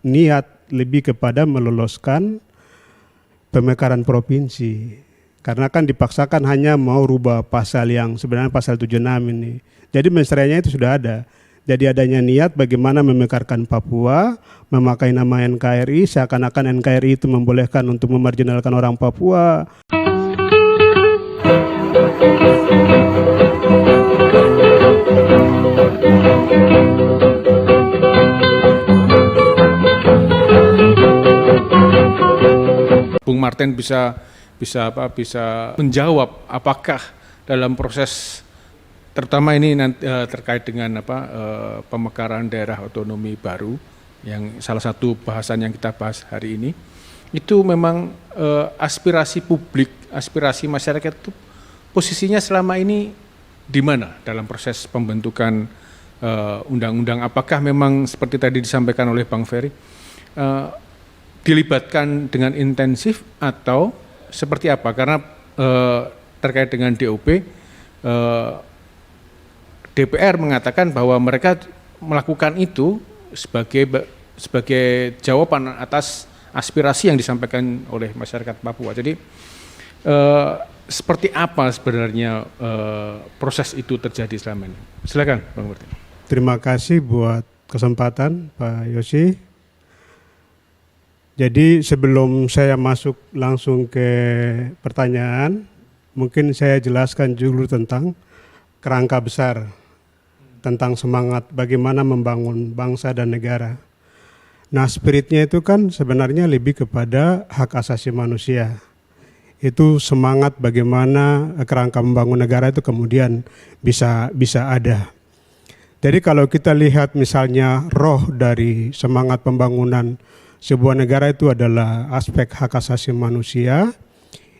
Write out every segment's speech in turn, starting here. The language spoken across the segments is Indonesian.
niat lebih kepada meloloskan pemekaran provinsi. Karena kan dipaksakan hanya mau rubah pasal yang sebenarnya pasal 76 ini. Jadi mensreanya itu sudah ada. Jadi adanya niat bagaimana memekarkan Papua, memakai nama NKRI, seakan-akan NKRI itu membolehkan untuk memarginalkan orang Papua. Bung Martin bisa menjawab apakah dalam proses terutama ini terkait dengan pemekaran daerah otonomi baru yang salah satu bahasan yang kita bahas hari ini itu memang aspirasi publik, aspirasi masyarakat itu posisinya selama ini di mana dalam proses pembentukan undang-undang, apakah memang seperti tadi disampaikan oleh Bang Ferry dilibatkan dengan intensif atau seperti apa? Karena terkait dengan DOP, DPR mengatakan bahwa mereka melakukan itu sebagai jawaban atas aspirasi yang disampaikan oleh masyarakat Papua. Jadi seperti apa sebenarnya proses itu terjadi selama ini? Silakan, Bang Martin. Terima kasih buat kesempatan, Pak Yosi. Jadi sebelum saya masuk langsung ke pertanyaan, mungkin saya jelaskan dulu tentang kerangka besar, tentang semangat bagaimana membangun bangsa dan negara. Nah, spiritnya itu kan sebenarnya lebih kepada hak asasi manusia. Itu semangat bagaimana kerangka membangun negara itu kemudian bisa ada. Jadi kalau kita lihat misalnya roh dari semangat pembangunan sebuah negara itu adalah aspek hak asasi manusia,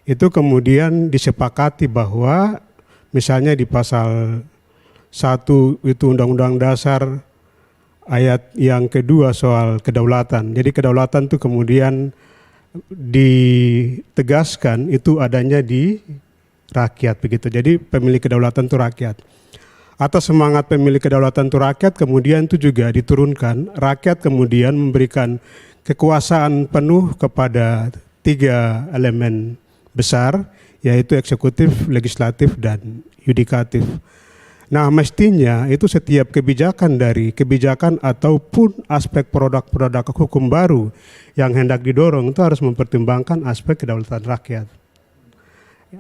itu kemudian disepakati bahwa misalnya di pasal 1 itu Undang-Undang Dasar ayat yang kedua soal kedaulatan. Jadi kedaulatan itu kemudian ditegaskan itu adanya di rakyat begitu. Jadi pemilik kedaulatan itu rakyat. Atas semangat pemilik kedaulatan itu rakyat kemudian itu juga diturunkan, rakyat kemudian memberikan kekuasaan penuh kepada 3 elemen besar, yaitu eksekutif, legislatif, dan yudikatif. Nah, mestinya itu setiap kebijakan ataupun aspek produk-produk hukum baru yang hendak didorong itu harus mempertimbangkan aspek kedaulatan rakyat.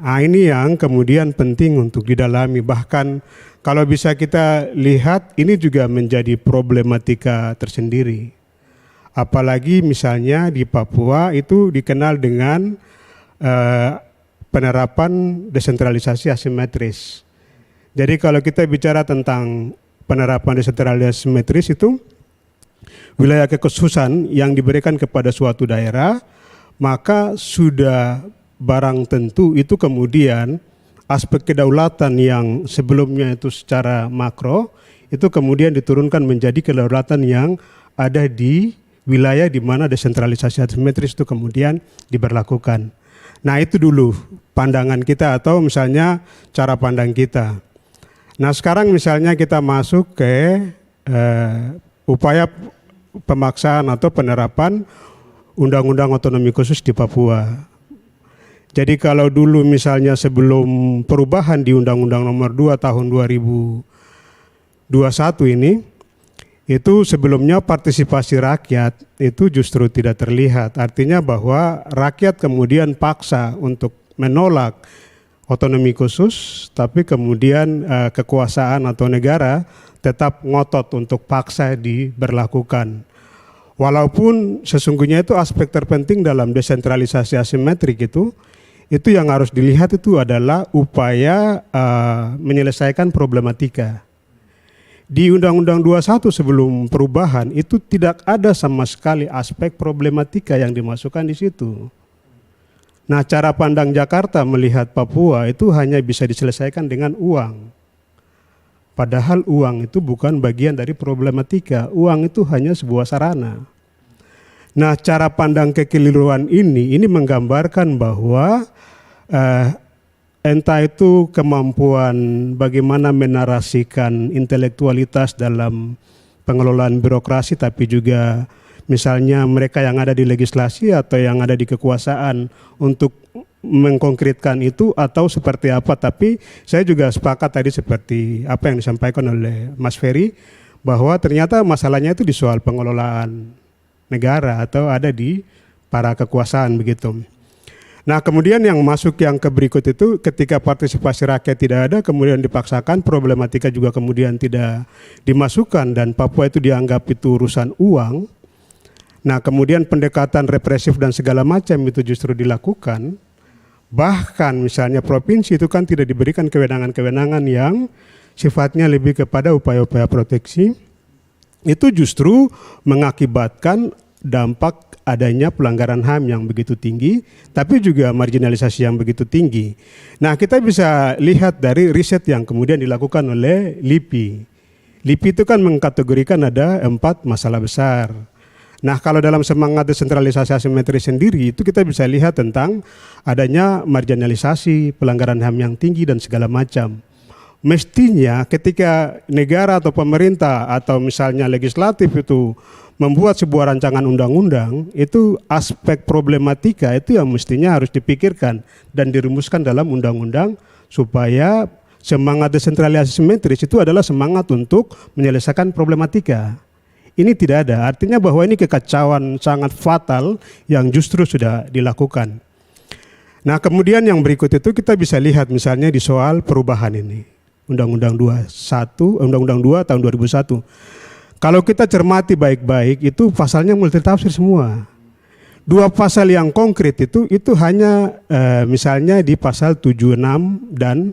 Nah, ini yang kemudian penting untuk didalami. Bahkan kalau bisa kita lihat ini juga menjadi problematika tersendiri. Apalagi misalnya di Papua itu dikenal dengan penerapan desentralisasi asimetris. Jadi kalau kita bicara tentang penerapan desentralisasi asimetris itu wilayah kekhususan yang diberikan kepada suatu daerah, maka sudah barang tentu itu kemudian aspek kedaulatan yang sebelumnya itu secara makro itu kemudian diturunkan menjadi kedaulatan yang ada di wilayah di mana desentralisasi asimetris itu kemudian diberlakukan. Nah, itu dulu pandangan kita atau misalnya cara pandang kita. Nah, sekarang misalnya kita masuk ke upaya pemaksaan atau penerapan Undang-Undang Otonomi Khusus di Papua. Jadi kalau dulu misalnya sebelum perubahan di Undang-Undang Nomor 2 tahun 2021 ini, itu sebelumnya partisipasi rakyat itu justru tidak terlihat. Artinya bahwa rakyat kemudian paksa untuk menolak otonomi khusus, tapi kemudian kekuasaan atau negara tetap ngotot untuk paksa diberlakukan. Walaupun sesungguhnya itu aspek terpenting dalam desentralisasi asimetrik itu yang harus dilihat itu adalah upaya menyelesaikan problematika. Di Undang-Undang 21 sebelum perubahan itu tidak ada sama sekali aspek problematika yang dimasukkan di situ. Nah, cara pandang Jakarta melihat Papua itu hanya bisa diselesaikan dengan uang. Padahal uang itu bukan bagian dari problematika, uang itu hanya sebuah sarana. Nah, cara pandang kekeliruan ini menggambarkan bahwa entah itu kemampuan bagaimana menarasikan intelektualitas dalam pengelolaan birokrasi, tapi juga misalnya mereka yang ada di legislasi atau yang ada di kekuasaan untuk mengkonkretkan itu atau seperti apa. Tapi saya juga sepakat tadi seperti apa yang disampaikan oleh Mas Ferry, bahwa ternyata masalahnya itu di soal pengelolaan negara atau ada di para kekuasaan begitu. Nah kemudian yang masuk yang ke berikut itu, ketika partisipasi rakyat tidak ada, kemudian dipaksakan, problematika juga kemudian tidak dimasukkan dan Papua itu dianggap itu urusan uang. Nah kemudian pendekatan represif dan segala macam itu justru dilakukan. Bahkan misalnya provinsi itu kan tidak diberikan kewenangan-kewenangan yang sifatnya lebih kepada upaya-upaya proteksi. Itu justru mengakibatkan dampak adanya pelanggaran HAM yang begitu tinggi, tapi juga marginalisasi yang begitu tinggi. Nah kita bisa lihat dari riset yang kemudian dilakukan oleh LIPI. LIPI itu kan mengkategorikan ada 4 masalah besar. Nah kalau dalam semangat desentralisasi asimetris sendiri itu kita bisa lihat tentang adanya marginalisasi, pelanggaran HAM yang tinggi dan segala macam. Mestinya ketika negara atau pemerintah atau misalnya legislatif itu membuat sebuah rancangan undang-undang, itu aspek problematika itu yang mestinya harus dipikirkan dan dirumuskan dalam undang-undang supaya semangat desentralisasi simetris itu adalah semangat untuk menyelesaikan problematika. Ini tidak ada, artinya bahwa ini kekacauan sangat fatal yang justru sudah dilakukan. Nah kemudian yang berikut itu kita bisa lihat misalnya di soal perubahan ini. Undang-Undang 2 tahun 2001. Kalau kita cermati baik-baik itu pasalnya multitafsir semua. 2 pasal yang konkret itu hanya misalnya di pasal 76 dan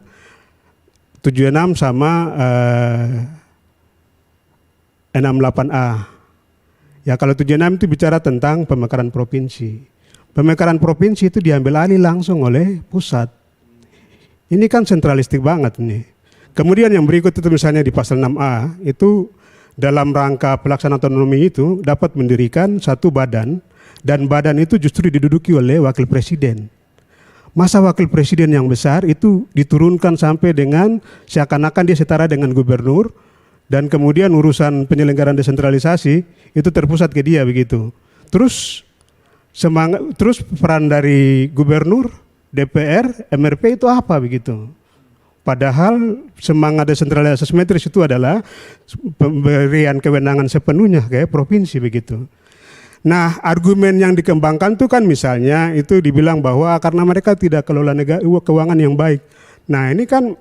76 sama 68A. Ya kalau 76 itu bicara tentang pemekaran provinsi. Pemekaran provinsi itu diambil alih langsung oleh pusat. Ini kan sentralistik banget nih. Kemudian yang berikut itu misalnya di pasal 6A itu dalam rangka pelaksanaan otonomi itu dapat mendirikan satu badan dan badan itu justru diduduki oleh wakil presiden. Masa wakil presiden yang besar itu diturunkan sampai dengan seakan-akan dia setara dengan gubernur dan kemudian urusan penyelenggaraan desentralisasi itu terpusat ke dia begitu. Terus peran dari gubernur, DPR, MRP itu apa begitu? Padahal semangat desentralisasi asimetris itu adalah pemberian kewenangan sepenuhnya ke provinsi begitu. Nah argumen yang dikembangkan itu kan misalnya itu dibilang bahwa karena mereka tidak kelola keuangan yang baik. Nah ini kan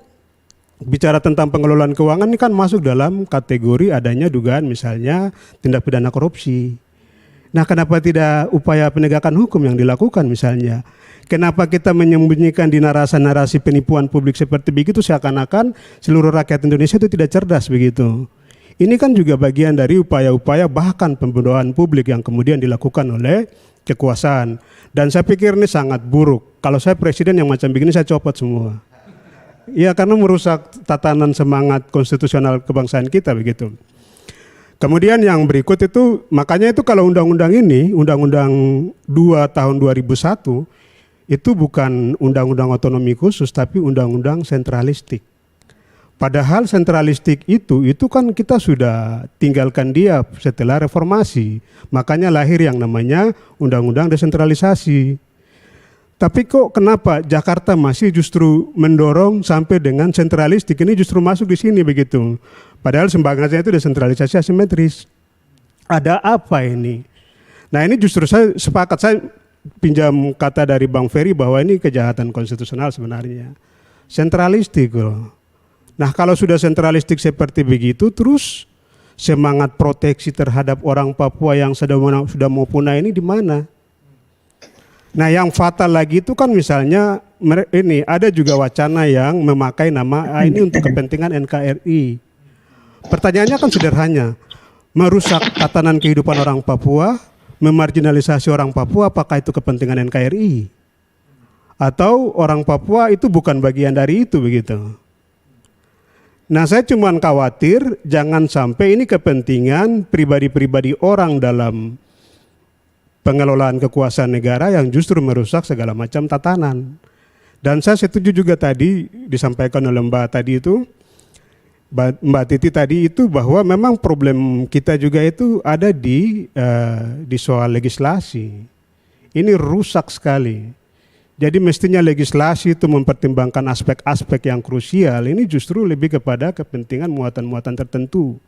bicara tentang pengelolaan keuangan ini kan masuk dalam kategori adanya dugaan misalnya tindak pidana korupsi. Nah kenapa tidak upaya penegakan hukum yang dilakukan misalnya? Kenapa kita menyembunyikan di narasi-narasi penipuan publik seperti begitu seakan-akan seluruh rakyat Indonesia itu tidak cerdas begitu. Ini kan juga bagian dari upaya-upaya bahkan pembodohan publik yang kemudian dilakukan oleh kekuasaan. Dan saya pikir ini sangat buruk. Kalau saya presiden yang macam begini saya copot semua. Ya karena merusak tatanan semangat konstitusional kebangsaan kita begitu. Kemudian yang berikut itu makanya itu kalau undang-undang ini, Undang-Undang 2 tahun 2001 itu bukan undang-undang otonomi khusus tapi undang-undang sentralistik. Padahal sentralistik itu kan kita sudah tinggalkan dia setelah reformasi. Makanya lahir yang namanya undang-undang desentralisasi. Tapi kok kenapa Jakarta masih justru mendorong sampai dengan sentralistik ini justru masuk di sini begitu. Padahal semangatnya itu desentralisasi asimetris. Ada apa ini? Nah ini justru saya sepakat, saya pinjam kata dari Bang Ferry bahwa ini kejahatan konstitusional sebenarnya. Sentralistik loh. Nah kalau sudah sentralistik seperti begitu terus semangat proteksi terhadap orang Papua yang sudah mau punah ini di mana? Nah yang fatal lagi itu kan misalnya ini ada juga wacana yang memakai nama ini untuk kepentingan NKRI. Pertanyaannya kan sederhana, merusak tatanan kehidupan orang Papua, memarginalisasi orang Papua, apakah itu kepentingan NKRI? Atau orang Papua itu bukan bagian dari itu begitu? Nah saya cuma khawatir jangan sampai ini kepentingan pribadi-pribadi orang dalam pengelolaan kekuasaan negara yang justru merusak segala macam tatanan. Dan saya setuju juga tadi disampaikan oleh Mbak tadi itu, Mbak Titi tadi itu bahwa memang problem kita juga itu ada di soal legislasi. Ini rusak sekali. Jadi mestinya legislasi itu mempertimbangkan aspek-aspek yang krusial. Ini justru lebih kepada kepentingan muatan-muatan tertentu.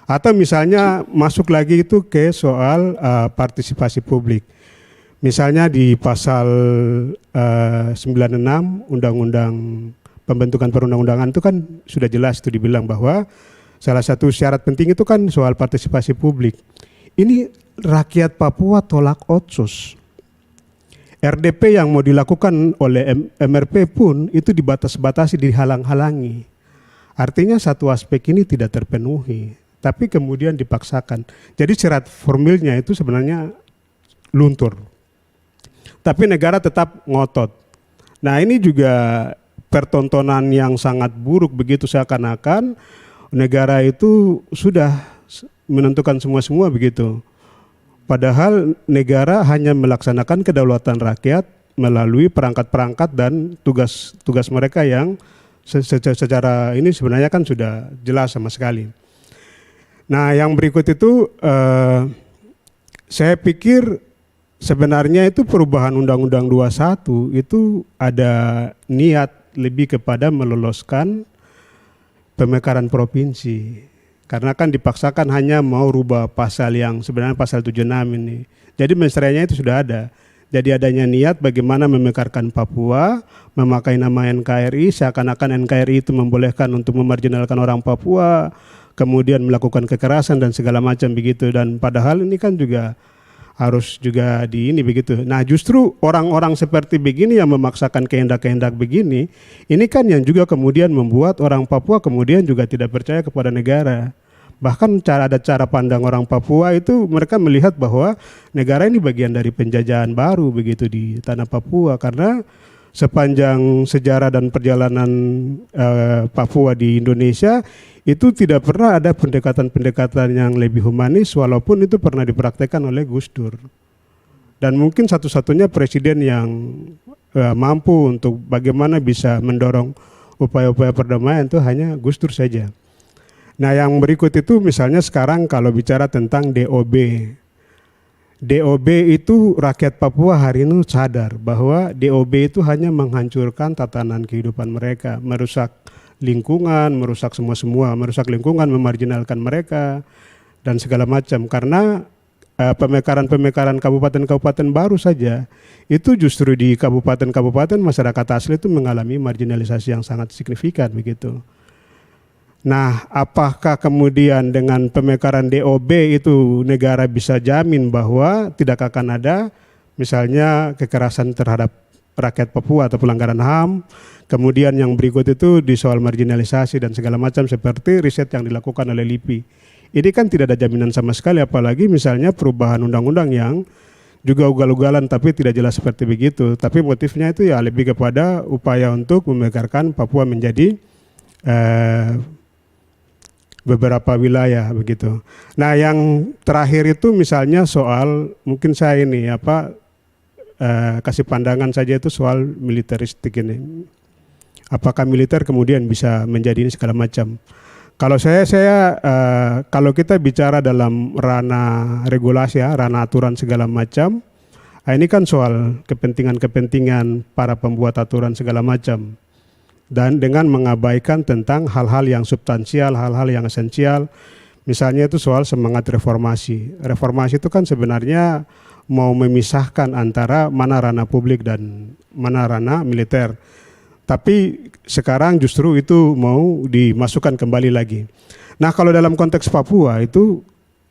Atau misalnya masuk lagi itu ke soal partisipasi publik. Misalnya di pasal 96 Undang-Undang Pembentukan Perundang-undangan itu kan sudah jelas itu dibilang bahwa salah satu syarat penting itu kan soal partisipasi publik. Ini rakyat Papua tolak otsus. RDP yang mau dilakukan oleh MRP pun itu dibatas-batasi, dihalang-halangi. Artinya satu aspek ini tidak terpenuhi, tapi kemudian dipaksakan. Jadi syarat formilnya itu sebenarnya luntur. Tapi negara tetap ngotot. Nah ini juga pertontonan yang sangat buruk begitu, seakan-akan negara itu sudah menentukan semua begitu. Padahal negara hanya melaksanakan kedaulatan rakyat melalui perangkat-perangkat dan tugas mereka yang secara ini sebenarnya kan sudah jelas sama sekali. Nah yang berikut itu saya pikir sebenarnya itu perubahan Undang-Undang 21 itu ada niat lebih kepada meloloskan pemekaran provinsi. Karena kan dipaksakan hanya mau rubah pasal yang sebenarnya pasal 76 ini. Jadi mensreanya itu sudah ada. Jadi adanya niat bagaimana memekarkan Papua, memakai nama NKRI, seakan-akan NKRI itu membolehkan untuk memarginalkan orang Papua, kemudian melakukan kekerasan dan segala macam begitu. Dan padahal ini kan juga harus juga begitu. Nah justru orang-orang seperti begini yang memaksakan kehendak-kehendak begini, ini kan yang juga kemudian membuat orang Papua kemudian juga tidak percaya kepada negara. Bahkan ada cara pandang orang Papua itu mereka melihat bahwa negara ini bagian dari penjajahan baru begitu di tanah Papua, karena sepanjang sejarah dan perjalanan Papua di Indonesia itu tidak pernah ada pendekatan-pendekatan yang lebih humanis, walaupun itu pernah dipraktekkan oleh Gus Dur. Dan mungkin satu-satunya presiden yang mampu untuk bagaimana bisa mendorong upaya-upaya perdamaian itu hanya Gus Dur saja. Nah yang berikut itu misalnya sekarang kalau bicara tentang DOB. DOB itu rakyat Papua hari ini sadar bahwa DOB itu hanya menghancurkan tatanan kehidupan mereka, merusak lingkungan, merusak semua, merusak lingkungan, memarginalkan mereka dan segala macam. Karena pemekaran kabupaten-kabupaten baru saja itu justru di kabupaten-kabupaten masyarakat asli itu mengalami marginalisasi yang sangat signifikan begitu. Nah, apakah kemudian dengan pemekaran DOB itu negara bisa jamin bahwa tidak akan ada misalnya kekerasan terhadap rakyat Papua atau pelanggaran HAM? Kemudian yang berikut itu di soal marginalisasi dan segala macam seperti riset yang dilakukan oleh LIPI. Ini kan tidak ada jaminan sama sekali, apalagi misalnya perubahan undang-undang yang juga ugal-ugalan tapi tidak jelas seperti begitu. Tapi motifnya itu ya lebih kepada upaya untuk memekarkan Papua menjadi beberapa wilayah begitu. Nah yang terakhir itu misalnya soal mungkin saya ini kasih pandangan saja itu soal militeristik ini. Apakah militer kemudian bisa menjadi ini segala macam. Kalau saya kalau kita bicara dalam ranah regulasi ya, ranah aturan segala macam, ini kan soal kepentingan-kepentingan para pembuat aturan segala macam. Dan dengan mengabaikan tentang hal-hal yang substansial, hal-hal yang esensial. Misalnya itu soal semangat reformasi. Reformasi itu kan sebenarnya mau memisahkan antara mana ranah publik dan mana ranah militer. Tapi sekarang justru itu mau dimasukkan kembali lagi. Nah kalau dalam konteks Papua itu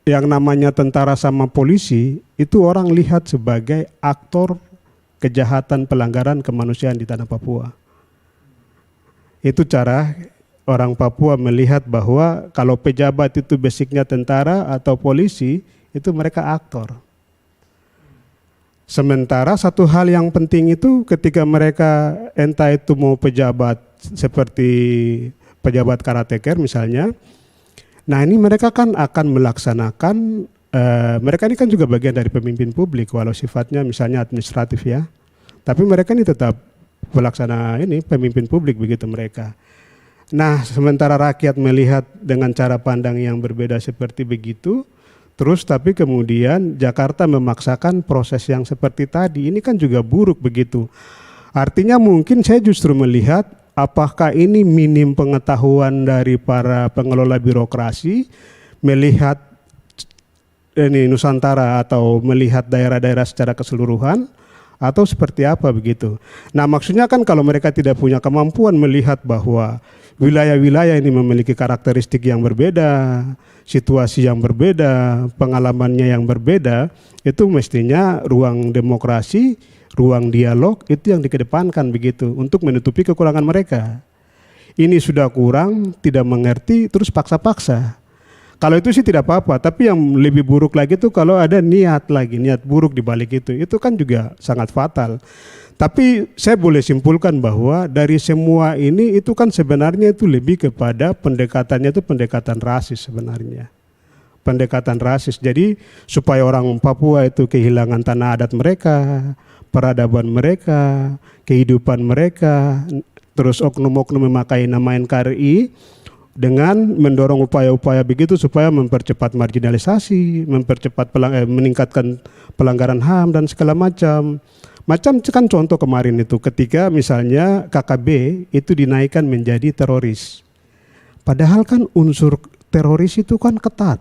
yang namanya tentara sama polisi itu orang lihat sebagai aktor kejahatan pelanggaran kemanusiaan di tanah Papua. Itu cara orang Papua melihat bahwa kalau pejabat itu basicnya tentara atau polisi, itu mereka aktor. Sementara satu hal yang penting itu ketika mereka entah itu mau pejabat seperti pejabat karateker misalnya, nah ini mereka kan akan melaksanakan, mereka ini kan juga bagian dari pemimpin publik walau sifatnya misalnya administratif ya, tapi mereka ini tetap pelaksana ini pemimpin publik begitu mereka. Nah, sementara rakyat melihat dengan cara pandang yang berbeda seperti begitu, terus tapi kemudian Jakarta memaksakan proses yang seperti tadi, ini kan juga buruk begitu. Artinya mungkin saya justru melihat apakah ini minim pengetahuan dari para pengelola birokrasi melihat ini Nusantara atau melihat daerah-daerah secara keseluruhan, atau seperti apa begitu. Nah, maksudnya kan kalau mereka tidak punya kemampuan melihat bahwa wilayah-wilayah ini memiliki karakteristik yang berbeda, situasi yang berbeda, pengalamannya yang berbeda, itu mestinya ruang demokrasi, ruang dialog itu yang dikedepankan begitu untuk menutupi kekurangan mereka. Ini sudah kurang, tidak mengerti, terus paksa-paksa. Kalau itu sih tidak apa-apa, tapi yang lebih buruk lagi itu kalau ada niat buruk di balik itu kan juga sangat fatal. Tapi saya boleh simpulkan bahwa dari semua ini itu kan sebenarnya itu lebih kepada pendekatannya itu pendekatan rasis sebenarnya. Pendekatan rasis, jadi supaya orang Papua itu kehilangan tanah adat mereka, peradaban mereka, kehidupan mereka, terus oknum-oknum memakai nama NKRI, dengan mendorong upaya-upaya begitu supaya mempercepat marginalisasi, meningkatkan pelanggaran HAM dan segala macam. Macam kan contoh kemarin itu ketika misalnya KKB itu dinaikkan menjadi teroris. Padahal kan unsur teroris itu kan ketat.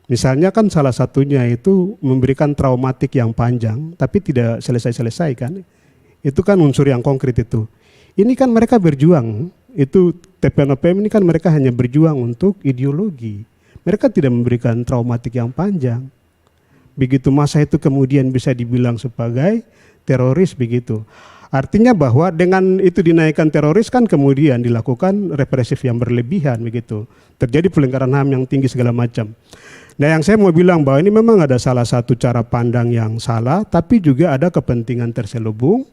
Misalnya kan salah satunya itu memberikan traumatik yang panjang tapi tidak selesai-selesai kan. Itu kan unsur yang konkret itu. Ini kan mereka berjuang. Itu TPNOPM ini kan mereka hanya berjuang untuk ideologi. Mereka tidak memberikan traumatik yang panjang. Begitu masa itu kemudian bisa dibilang sebagai teroris begitu. Artinya bahwa dengan itu dinaikkan teroris kan kemudian dilakukan represif yang berlebihan begitu. Terjadi pelanggaran HAM yang tinggi segala macam. Nah, yang saya mau bilang bahwa ini memang ada salah satu cara pandang yang salah, tapi juga ada kepentingan terselubung.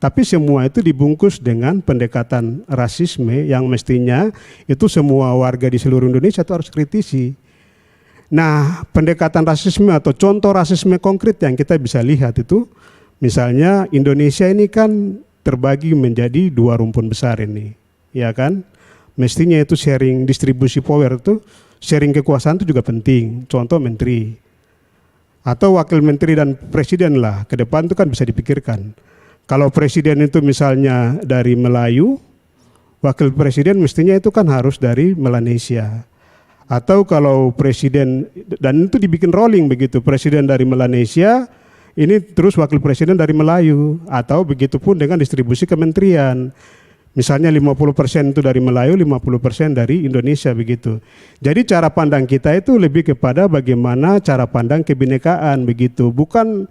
Tapi semua itu dibungkus dengan pendekatan rasisme yang mestinya itu semua warga di seluruh Indonesia itu harus kritisi. Nah, pendekatan rasisme atau contoh rasisme konkret yang kita bisa lihat itu, misalnya Indonesia ini kan terbagi menjadi dua rumpun besar ini, ya kan? Mestinya itu sharing distribusi power itu, sharing kekuasaan itu juga penting. Contoh menteri atau wakil menteri dan presiden lah ke depan itu kan bisa dipikirkan. Kalau presiden itu misalnya dari Melayu, wakil presiden mestinya itu kan harus dari Melanesia. Atau kalau presiden, dan itu dibikin rolling begitu, presiden dari Melanesia, ini terus wakil presiden dari Melayu. Atau begitupun dengan distribusi kementerian. Misalnya 50% itu dari Melayu, 50% dari Indonesia begitu. Jadi cara pandang kita itu lebih kepada bagaimana cara pandang kebinekaan begitu, bukan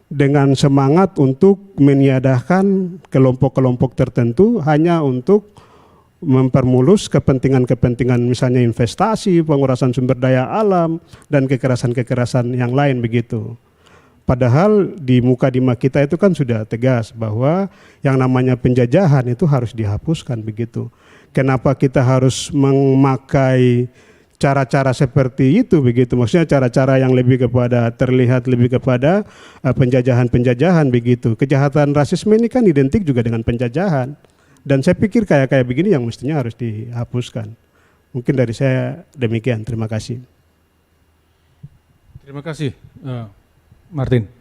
dengan semangat untuk meniadakan kelompok-kelompok tertentu hanya untuk mempermulus kepentingan-kepentingan misalnya investasi, pengurasan sumber daya alam, dan kekerasan-kekerasan yang lain begitu. Padahal di Mukadimah kita itu kan sudah tegas bahwa yang namanya penjajahan itu harus dihapuskan begitu. Kenapa kita harus memakai cara-cara seperti itu begitu, maksudnya cara-cara yang lebih kepada terlihat lebih kepada penjajahan-penjajahan begitu. Kejahatan rasisme ini kan identik juga dengan penjajahan, dan saya pikir kayak begini yang mestinya harus dihapuskan. Mungkin dari saya demikian, terima kasih. Terima kasih, Martin.